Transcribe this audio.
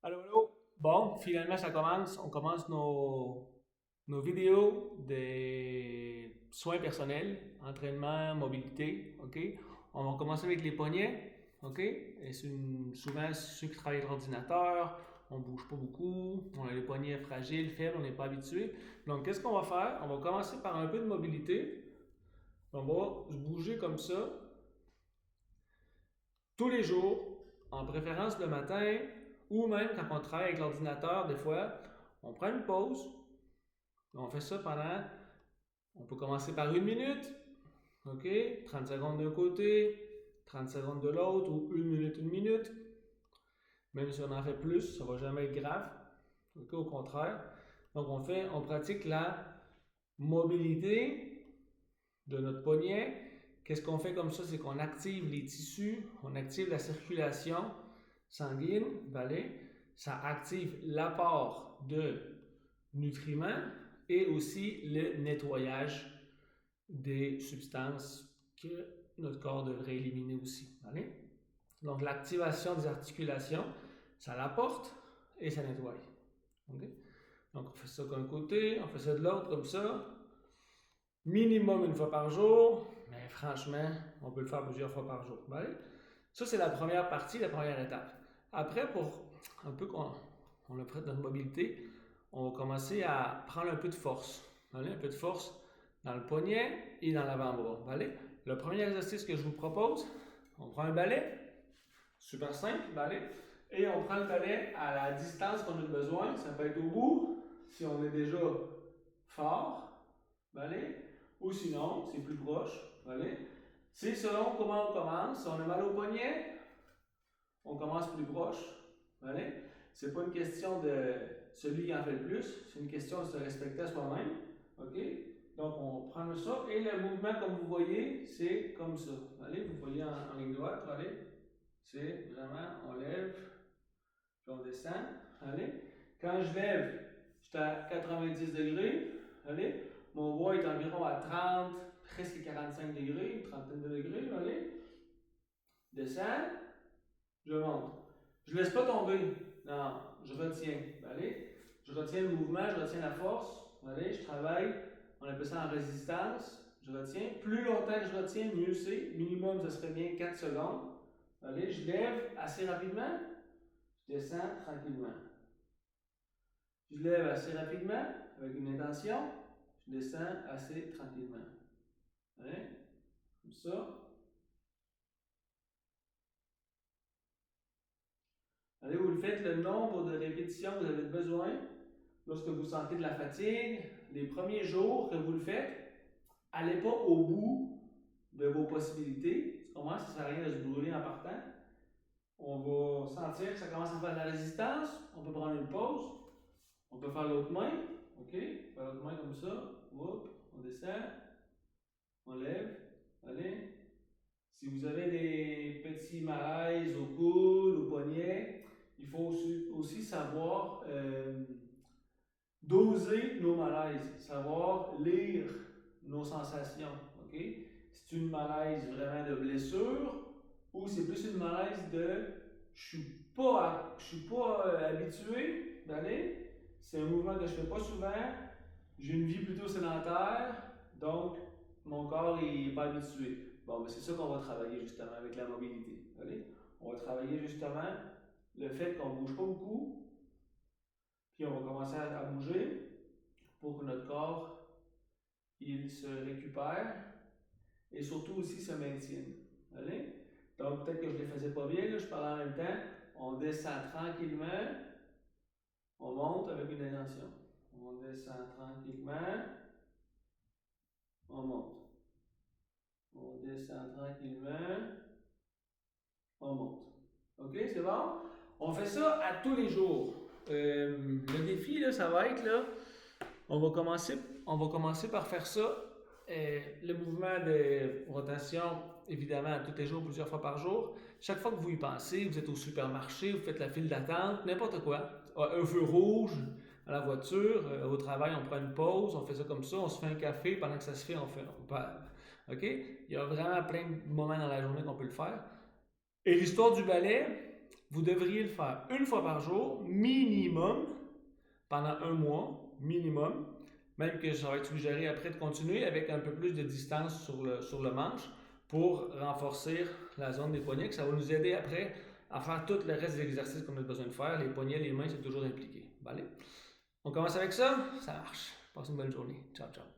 Allô, allô. Bon, finalement, ça commence. On commence nos vidéos des soins personnels, entraînement, mobilité. OK? On va commencer avec les poignets. OK? Et souvent, ceux qui travaillent avec l'ordinateur, on ne bouge pas beaucoup, on a les poignets fragiles, faibles, on n'est pas habitué. Donc, qu'est-ce qu'on va faire? On va commencer par un peu de mobilité. On va se bouger comme ça tous les jours, en préférence le matin, ou même quand on travaille avec l'ordinateur, des fois, on prend une pause, on fait ça pendant, on peut commencer par 1 minute, OK? 30 secondes d'un côté, 30 secondes de l'autre, ou 1 minute, 1 minute. Même si on en fait plus, ça ne va jamais être grave. OK? Au contraire. Donc, on pratique la mobilité de notre poignet. Qu'est-ce qu'on fait comme ça? C'est qu'on active les tissus, on active la circulation sanguine, vallée. Ça active l'apport de nutriments et aussi le nettoyage des substances que notre corps devrait éliminer aussi. Allez? Donc l'activation des articulations, ça l'apporte et ça nettoie. Okay? Donc on fait ça d'un côté, on fait ça de l'autre comme ça. Minimum une fois par jour, mais franchement, on peut le faire plusieurs fois par jour. Allez? Ça, c'est la première partie, la première étape. Après, pour un peu qu'on a pris notre mobilité, on va commencer à prendre un peu de force. Allez, un peu de force dans le poignet et dans l'avant-bras. Allez. Le premier exercice que je vous propose, on prend un balai, super simple, balai, et on prend le balai à la distance qu'on a besoin. Ça peut être au bout, si on est déjà fort, balai, ou sinon, c'est plus proche, balai. C'est selon comment on commence. Si on a mal au poignet, on commence plus proche. Allez? C'est pas une question de celui qui en fait le plus, c'est une question de se respecter à soi-même. OK? Donc, on prend ça et le mouvement, comme vous voyez, c'est comme ça. Allez, vous voyez en ligne droite, allez. C'est vraiment, on lève, puis on descend. Allez. Quand je lève, je suis à 90 degrés. Allez. Mon bois est environ à 30, presque 45 degrés, une trentaine de degrés. Allez. Descends. Je monte. Je ne laisse pas tomber. Non, je retiens. Allez. Je retiens le mouvement, je retiens la force. Allez, je travaille. On appelle ça en résistance. Je retiens. Plus longtemps que je retiens, mieux c'est. Minimum, ce serait bien 4 secondes. Allez, je lève assez rapidement. Je descends tranquillement. Je lève assez rapidement avec une intention. Je descends assez tranquillement. Allez, comme ça. Allez, vous le faites le nombre de répétitions que vous avez besoin. Lorsque vous sentez de la fatigue, les premiers jours que vous le faites, allez pas au bout de vos possibilités. Tu comprends? Ça ne sert à rien de se brûler en partant. On va sentir que ça commence à faire de la résistance. On peut prendre une pause. On peut faire l'autre main. OK? Faire l'autre main comme ça. Oups, on descend. On lève. Allez. Si vous avez des petits malaises au coude, au poignet, il faut aussi savoir doser nos malaises, savoir lire nos sensations. OK? C'est une malaise vraiment de blessure ou c'est plus une malaise de je suis pas habitué d'aller. C'est un mouvement que je fais pas souvent. J'ai une vie plutôt sédentaire, donc mon corps n'est pas habitué. Bon, ben c'est ça qu'on va travailler justement avec la mobilité. Allez? On va travailler justement le fait qu'on ne bouge pas beaucoup, puis on va commencer à bouger pour que notre corps il se récupère et surtout aussi se maintienne. Allez? Donc peut-être que je ne les faisais pas bien, là, je parlais en même temps. On descend tranquillement, on monte avec une intention. On descend tranquillement, on monte. On descend tranquillement, on monte. OK, c'est bon? On fait ça à tous les jours. Le défi, là, ça va être, là, on va commencer, on va commencer par faire ça. Le mouvement de rotation, évidemment, tous les jours, plusieurs fois par jour. Chaque fois que vous y pensez, vous êtes au supermarché, vous faites la file d'attente, n'importe quoi. Un feu rouge à la voiture, au travail, on prend une pause, on fait ça comme ça, on se fait un café, pendant que ça se fait, on parle. OK? Il y a vraiment plein de moments dans la journée qu'on peut le faire. Et l'histoire du ballet, vous devriez le faire une fois par jour, minimum, pendant un mois, minimum. Même que ça va être suggéré après de continuer avec un peu plus de distance sur le manche pour renforcer la zone des poignets, que ça va nous aider après à faire tout le reste des exercices qu'on a besoin de faire. Les poignets, les mains, c'est toujours impliqué. Allez. On commence avec ça? Ça marche. Passez une bonne journée. Ciao, ciao.